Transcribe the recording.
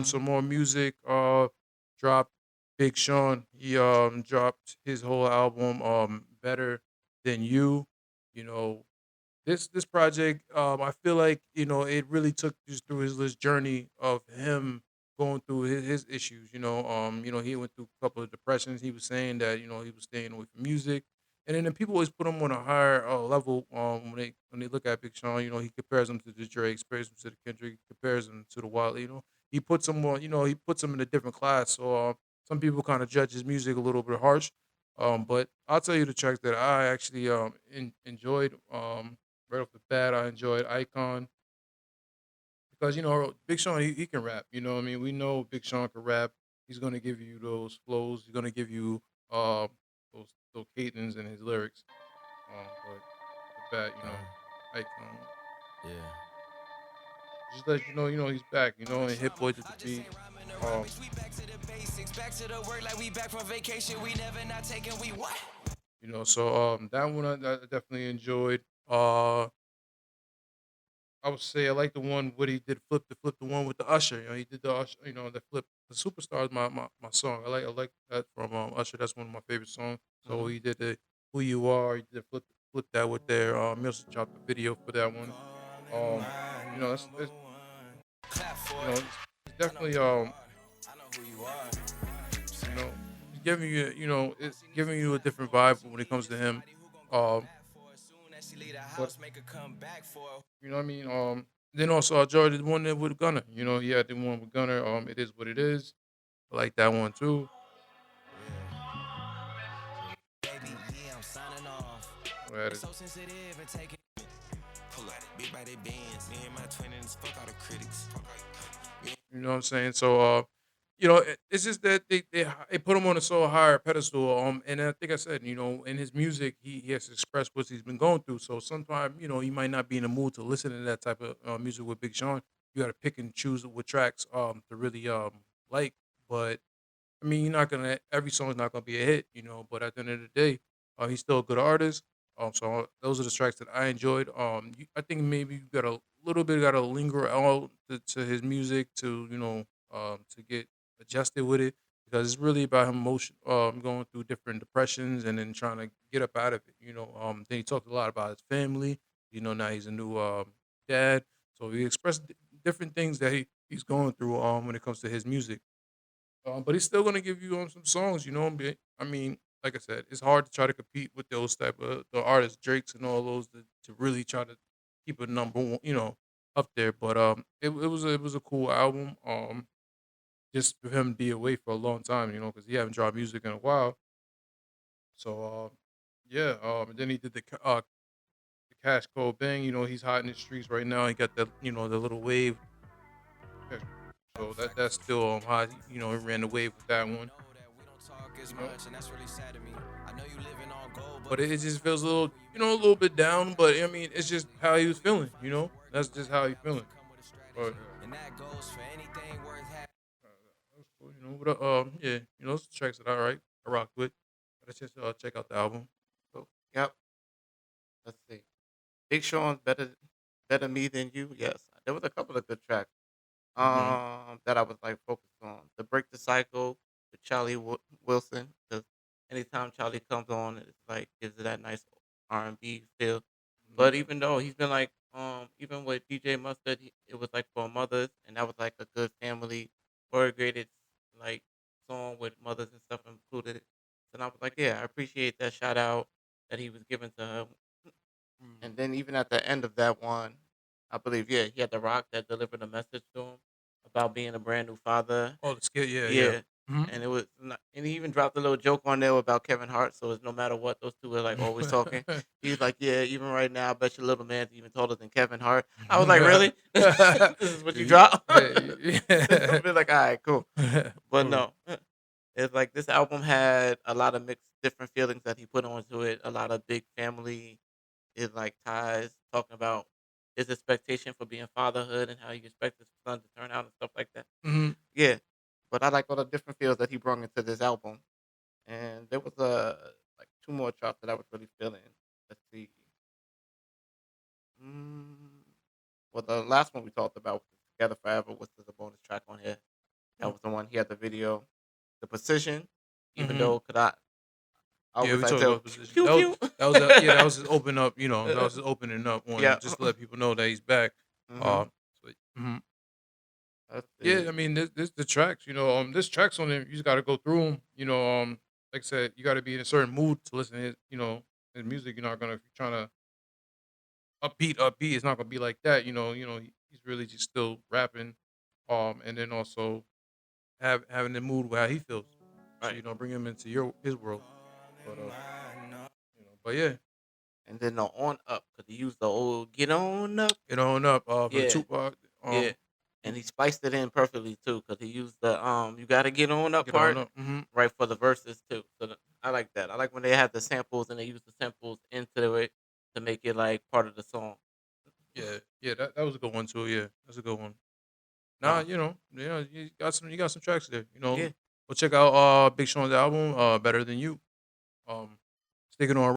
some more music. Dropped Big Sean. He dropped his whole album, Better Than You. You know, this project, I feel like it really took just through his journey of him going through his issues. He went through a couple of depressions. He was saying that he was staying away from music, and then the people always put him on a higher level. When they look at Big Sean, he compares him to the Drake, compares him to the Kendrick, compares him to the Wiley. He puts him on. He puts him in a different class. So some people kind of judge his music a little bit harsh. But I'll tell you the tracks that I actually enjoyed. Right off the bat, I enjoyed Icon because Big Sean he can rap. You know what I mean? We know Big Sean can rap. He's gonna give you those flows. He's gonna give you those cadence in his lyrics. But off the bat, Icon Yeah. just let he's back. And Hit Boy did the I just beat. ain't rhyming no Um, rubbish. We back to the basics, back to the work like we back from vacation. We never not taking, we what? so that one I definitely enjoyed. I would say I like the one what he did flip the one with the Usher. He did the Usher, the flip. The Superstar is my song. I like that from Usher. That's one of my favorite songs. So Mm-hmm. he did the Who You Are. He did flip that with there. He also dropped the video for that one. It's Clap for it. it's I know definitely who you are. I know who you are. you Say, know it's giving you I it's seen this giving girl you a at the different mall. vibe She when it needed comes to him. somebody who gon' go to Um, bat for her. Soon as she leave the but house, make her come back for her. you know what I mean. Then also I enjoyed the one that with Gunner. He had the one with Gunner. It is what it is. I like that one too. Baby, yeah, I'm signing off. What had It's it? so sensitive and taking. Pull out it, big body bands. Me and my twin and fuck all the critics. You know what I'm saying? So, it's just that they put him on a so higher pedestal. And I think I said, in his music, he has to express what he's been going through. So sometimes, you might not be in the mood to listen to that type of music with Big Sean. You got to pick and choose what tracks to really like. But I mean, you're not gonna every song is not gonna be a hit, But at the end of the day, he's still a good artist. So those are the tracks that I enjoyed. I think maybe you got a little bit got to linger out to his music to to get adjusted with it because it's really about him emotion, going through different depressions and then trying to get up out of it. Then he talked a lot about his family. Now he's a new dad, so he expressed different things that he's going through when it comes to his music. But he's still gonna give you some songs, I mean, like I said, it's hard to try to compete with those type of the artists, Drakes and all those to really try to keep it number one, up there. But it was a cool album. Just for him to be away for a long time, because he haven't dropped music in a while. So yeah. And then he did the Cash Code Bang. He's hot in the streets right now. He got that the little wave. Yeah. So that's still hot. He ran the wave with that one. Know that we don't talk as You know. much, and that's really sad to me. I know you living on gold, but But it before just you feels was a broke, little, were you really a little bit broke? Now down. you got But I bread, mean, but it's you just ain't how broke. he was feeling. Sacrifice and work That's is what just you how he got, but feeling. it come with a But strategy. And that goes for anything worth having. that was cool. But yeah, those tracks that I rocked with. But I just check out the album. So, yep. Let's see. Big Sean's better me than you. Yes, there was a couple of good tracks. Hmm. That I was like focused on. The Break the Cycle with Wilson. Because anytime Charlie comes on, it's like gives it that nice R&B feel. Hmm. But even though he's been like, even with DJ Mustard, it was like for mothers, and that was like a good family orchestrated like song with mothers and stuff included. And I was like, yeah, I appreciate that shout out that he was giving to her. And Hmm. then even at the end of that one, I believe, yeah, he had The Rock that delivered a message to him about being a brand new father. Oh, the skit. Yeah, yeah. Yeah. Hmm. And it was, and he even dropped a little joke on there about Kevin Hart. So it's no matter what, those two are like always talking. He's like, yeah, even right now, I bet your little man's even taller than Kevin Hart. I was like, really? This is what you drop? I've been like, all right, cool. But For no, it's like this album had a lot of mixed different feelings that he put onto it. A lot of big family is like ties talking about his expectation for being fatherhood and how he expects his son to turn out and stuff like that. hmm Yeah, but I like all the different feels that he brought into this album, and there was like two more drops that I was really feeling. Let's see. Mm, well, the last one we talked about was Together Forever, which is a bonus track on here. That was the one. He had the video, the Precision. Even Mm-hmm. though, I Yeah, always we like talked to about position. pew pew. That was yeah, that was his open up. You know, that was his opening up on Yeah. just to let people know that he's back. hmm Uh, so, mhm. Let's Yeah, I see. mean, this the tracks. You know, this tracks on there. You just got to go through them. You know, like I said, you got to be in a certain mood to listen to his. You know, his music. You're not gonna if you're trying to upbeat. It's not gonna be like that. He's really just still rapping. And then also having the mood where he feels. So Right. bring him into his world. But but yeah, And then the On Up, because he used the old Get On Up. get on up. For the Yeah. Tupac. Yeah. And he spiced it in perfectly too, because he used the You Gotta Get On Up Get on part up. Mm-hmm. right for the verses too. So I like that. I like when they have the samples and they use the samples into it to make it like part of the song. Yeah. That was a good one too. Yeah, that's a good one. Nah, No. you got some tracks there. Yeah. Go check out Big Sean's album, Better Than You. Um, Sticking on